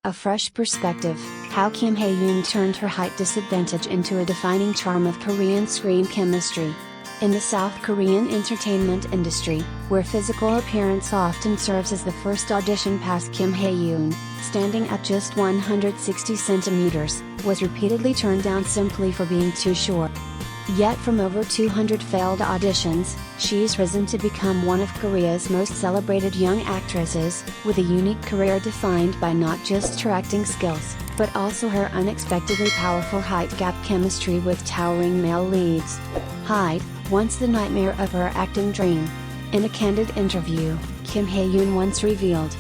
A fresh perspective, how Kim Hye Yoon turned her height disadvantage into a defining charm of Korean screen chemistry. In the South Korean entertainment industry, where physical appearance often serves as the first audition pass, Kim Hye Yoon, standing at just 160 centimeters, was repeatedly turned down simply for being too short. Yet from over 200 failed auditions, she's risen to become one of Korea's most celebrated young actresses, with a unique career defined by not just her acting skills, but also her unexpectedly powerful height gap chemistry with towering male leads. Height, once the nightmare of her acting dream. In a candid interview, Kim Hye Yoon once revealed,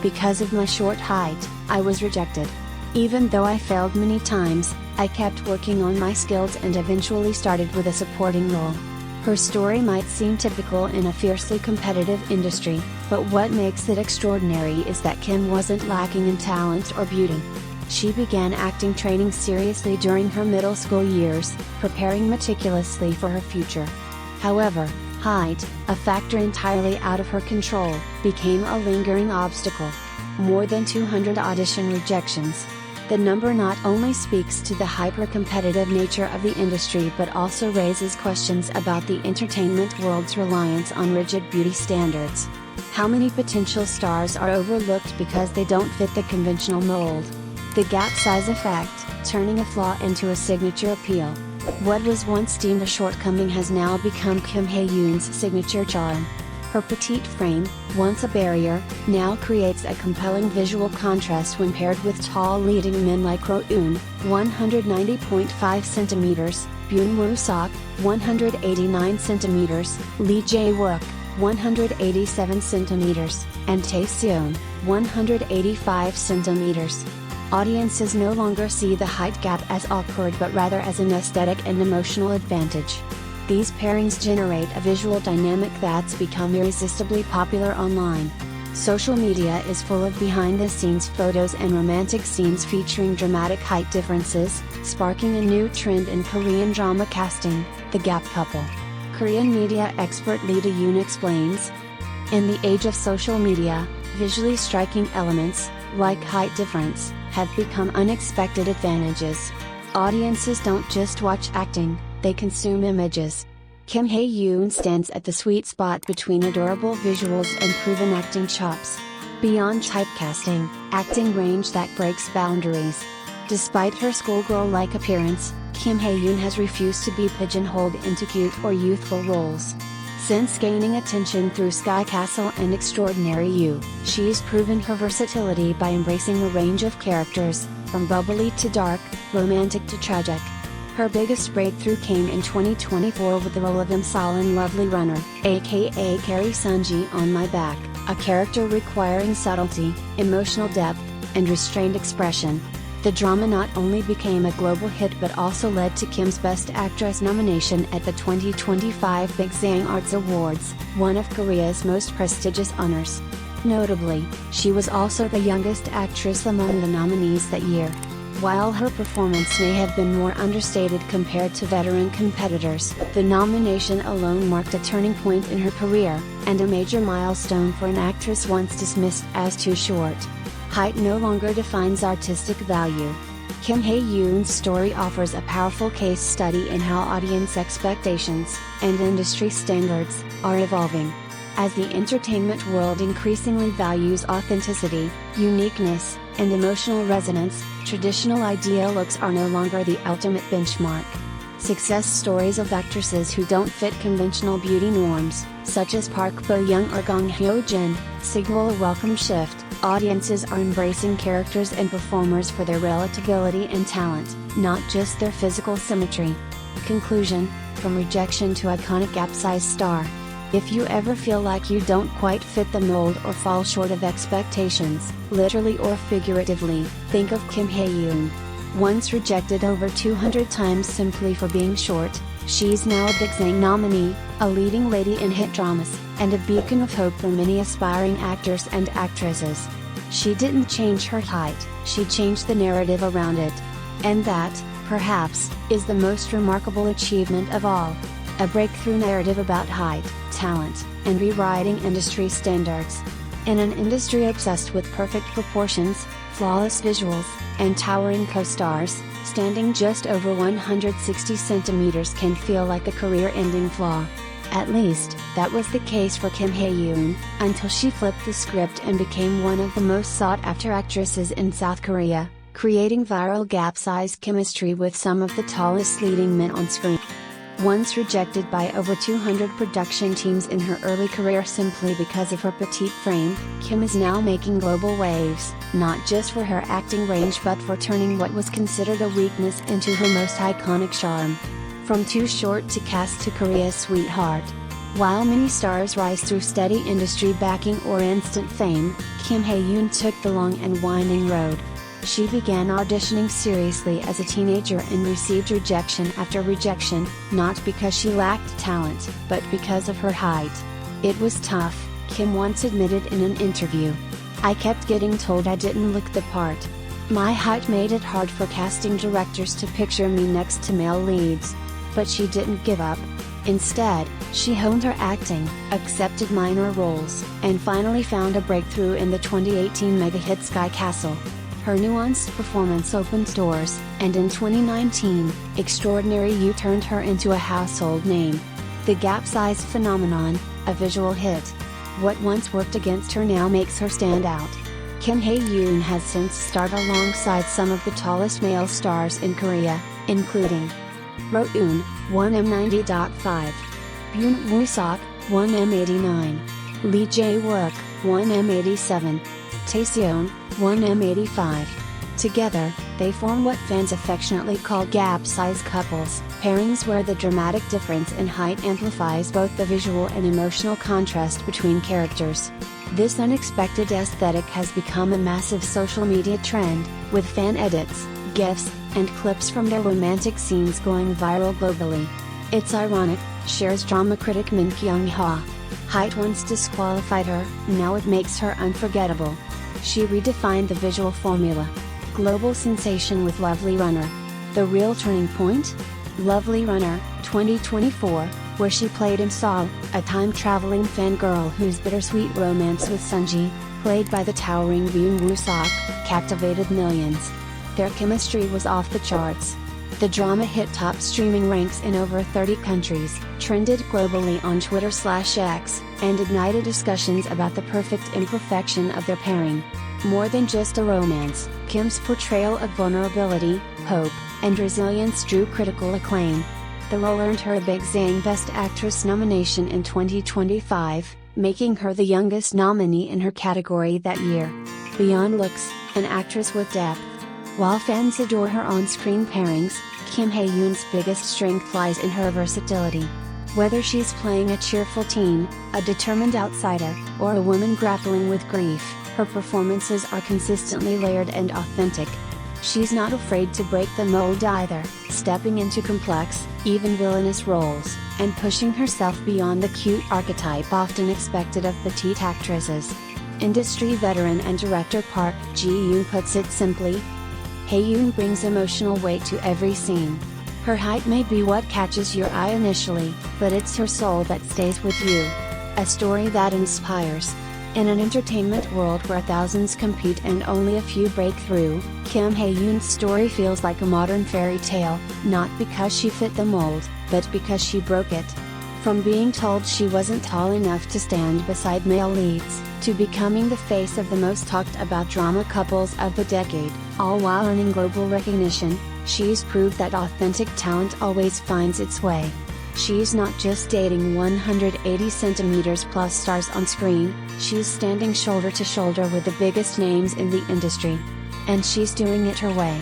"Because of my short height, I was rejected. Even though I failed many times, I kept working on my skills and eventually started with a supporting role." Her story might seem typical in a fiercely competitive industry, but what makes it extraordinary is that Kim wasn't lacking in talent or beauty. She began acting training seriously during her middle school years, preparing meticulously for her future. However, height, a factor entirely out of her control, became a lingering obstacle. More than 200 audition rejections. The number not only speaks to the hyper-competitive nature of the industry but also raises questions about the entertainment world's reliance on rigid beauty standards. How many potential stars are overlooked because they don't fit the conventional mold? The gap size effect, turning a flaw into a signature appeal. What was once deemed a shortcoming has now become Kim Hye Yoon's signature charm. Her petite frame, once a barrier, now creates a compelling visual contrast when paired with tall leading men like Rowoon, 190.5 cm, Byun Woo Seok, 189 cm, Lee Jae-wook, 187 cm, and Taeseon, 185 cm. Audiences no longer see the height gap as awkward but rather as an aesthetic and emotional advantage. These pairings generate a visual dynamic that's become irresistibly popular online. Social media is full of behind-the-scenes photos and romantic scenes featuring dramatic height differences, sparking a new trend in Korean drama casting, the gap couple. Korean media expert Lee Yoon explains, "In the age of social media, visually striking elements, like height difference, have become unexpected advantages. Audiences don't just watch acting, they consume images." Kim Hye Yoon stands at the sweet spot between adorable visuals and proven acting chops. Beyond typecasting, acting range that breaks boundaries. Despite her schoolgirl-like appearance, Kim Hye Yoon has refused to be pigeonholed into cute or youthful roles. Since gaining attention through Sky Castle and Extraordinary You, she's proven her versatility by embracing a range of characters, from bubbly to dark, romantic to tragic. Her biggest breakthrough came in 2024 with the role of Imsal in Lovely Runner, aka Carrie Sunji on My Back, a character requiring subtlety, emotional depth, and restrained expression. The drama not only became a global hit but also led to Kim's Best Actress nomination at the 2025 Baeksang Arts Awards, one of Korea's most prestigious honors. Notably, she was also the youngest actress among the nominees that year. While her performance may have been more understated compared to veteran competitors, the nomination alone marked a turning point in her career, and a major milestone for an actress once dismissed as too short. Height no longer defines artistic value. Kim Hye Yoon's story offers a powerful case study in how audience expectations, and industry standards, are evolving. As the entertainment world increasingly values authenticity, uniqueness, and emotional resonance, traditional ideal looks are no longer the ultimate benchmark. Success stories of actresses who don't fit conventional beauty norms, such as Park Bo-young or Gong Hyo-jin, signal a welcome shift. Audiences are embracing characters and performers for their relatability and talent, not just their physical symmetry. Conclusion: from rejection to iconic gap-size star. If you ever feel like you don't quite fit the mold or fall short of expectations, literally or figuratively, think of Kim Hye Yoon. Once rejected over 200 times simply for being short, she's now a Baeksang nominee, a leading lady in hit dramas, and a beacon of hope for many aspiring actors and actresses. She didn't change her height, she changed the narrative around it. And that, perhaps, is the most remarkable achievement of all. A breakthrough narrative about height, talent, and rewriting industry standards. In an industry obsessed with perfect proportions, flawless visuals, and towering co-stars, standing just over 160 centimeters can feel like a career-ending flaw. At least, that was the case for Kim Hye Yoon, until she flipped the script and became one of the most sought-after actresses in South Korea, creating viral gap-size chemistry with some of the tallest leading men on screen. Once rejected by over 200 production teams in her early career simply because of her petite frame, Kim is now making global waves, not just for her acting range but for turning what was considered a weakness into her most iconic charm. From Too Short to Cast to Korea's Sweetheart. While many stars rise through steady industry backing or instant fame, Kim Hye Yoon took the long and winding road. She began auditioning seriously as a teenager and received rejection after rejection, not because she lacked talent, but because of her height. It was tough, Kim once admitted in an interview. "I kept getting told I didn't look the part. My height made it hard for casting directors to picture me next to male leads. But she didn't give up. Instead, she honed her acting, accepted minor roles, and finally found a breakthrough in the 2018 mega-hit Sky Castle. Her nuanced performance opened doors, and in 2019, Extraordinary You turned her into a household name. The gap-size phenomenon, a visual hit. What once worked against her now makes her stand out. Kim Hye Yoon has since starred alongside some of the tallest male stars in Korea, including Rowoon, 1m90.5. Byun Woo Seok, 1m89. Lee Jae-wook, 1m87. Taeseon, 1m85. Together, they form what fans affectionately call gap-size couples, pairings where the dramatic difference in height amplifies both the visual and emotional contrast between characters. This unexpected aesthetic has become a massive social media trend, with fan edits, GIFs, and clips from their romantic scenes going viral globally. It's ironic, shares drama critic Min Kyung-ha. Height once disqualified her, now it makes her unforgettable. She redefined the visual formula. Global sensation with Lovely Runner. The real turning point? Lovely Runner, 2024, where she played in Seoul, a time-traveling fangirl whose bittersweet romance with Sunji, played by the towering Byun Woo Seok, captivated millions. Their chemistry was off the charts. The drama hit top streaming ranks in over 30 countries, trended globally on Twitter/X, and ignited discussions about the perfect imperfection of their pairing. More than just a romance, Kim's portrayal of vulnerability, hope, and resilience drew critical acclaim. The role earned her a Baeksang Best Actress nomination in 2025, making her the youngest nominee in her category that year. Beyond looks, an actress with depth. While fans adore her on-screen pairings, Kim Hye Yoon's biggest strength lies in her versatility. Whether she's playing a cheerful teen, a determined outsider, or a woman grappling with grief, her performances are consistently layered and authentic. She's not afraid to break the mold either, stepping into complex, even villainous roles, and pushing herself beyond the cute archetype often expected of petite actresses. Industry veteran and director Park Ji-yoon puts it simply: Hye Yoon brings emotional weight to every scene. Her height may be what catches your eye initially, but it's her soul that stays with you. A story that inspires. In an entertainment world where thousands compete and only a few break through, Kim Hye Yoon's story feels like a modern fairy tale, not because she fit the mold, but because she broke it. From being told she wasn't tall enough to stand beside male leads, to becoming the face of the most talked about drama couples of the decade, all while earning global recognition, she's proved that authentic talent always finds its way. She's not just dating 180 centimeters plus stars on screen, she's standing shoulder to shoulder with the biggest names in the industry. And she's doing it her way.